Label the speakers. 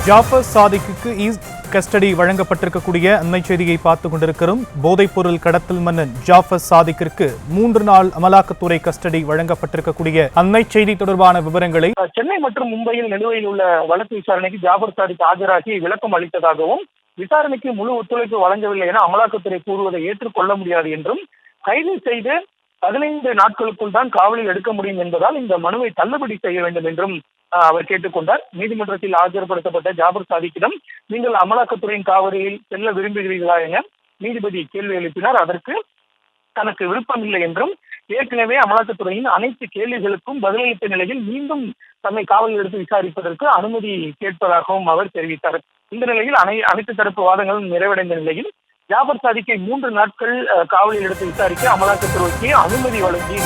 Speaker 1: ஜாஃபர் சாதிக்கு கஸ்டடி வழங்கப்பட்டிருக்கக்கூடிய அண்மை செய்தியை பார்த்துக் கொண்டிருக்கிறோம். போதைப்பொருள் கடத்தல் மன்னன் ஜாஃபர் சாதிக்கிற்கு 3 நாள் அமலாக்கத்துறை கஸ்டடி வழங்கப்பட்டிருக்கக்கூடிய அண்மை செய்தி தொடர்பான விவரங்களை
Speaker 2: சென்னை மற்றும் மும்பையில் நிலுவையில் உள்ள வழக்கு விசாரணைக்கு ஜாஃபர் சாதிக் ஆஜராகி விளக்கம் அளித்ததாகவும், விசாரணைக்கு முழு ஒத்துழைப்பு வழங்கவில்லை என அமலாக்கத்துறை கூறுவதை ஏற்றுக்கொள்ள முடியாது என்றும், கைது செய்து 15 நாட்களுக்குள் தான் காவலில் எடுக்க முடியும் என்பதால் இந்த மனுவை தள்ளுபடி செய்ய வேண்டும் என்றும் அவர் கேட்டுக்கொண்டார். நீதிமன்றத்தில் ஆஜர்படுத்தப்பட்ட ஜாஃபர் சாதிக்கிடம் நீங்கள் அமலாக்கத்துறையின் காவலில் செல்ல விரும்புகிறீர்களா என நீதிபதி கேள்வி எழுப்பினார். அதற்கு தனக்கு விருப்பமில்லை என்றும், ஏற்கனவே அமலாக்கத்துறையின் அனைத்து கேள்விகளுக்கும் பதிலளித்த நிலையில் மீண்டும் தன்னை காவலில் எடுத்து விசாரிப்பதற்கு அனுமதி கேட்பதாகவும் அவர் தெரிவித்தார். இந்த நிலையில் அனைத்து தரப்பு வாதங்களும் நிறைவடைந்த நிலையில் ஜாஃபர் சாதிக்கை 3 நாட்கள் காவலில் எடுத்து விசாரிக்க அமலாக்கத்துறைக்கு அனுமதி வழங்கி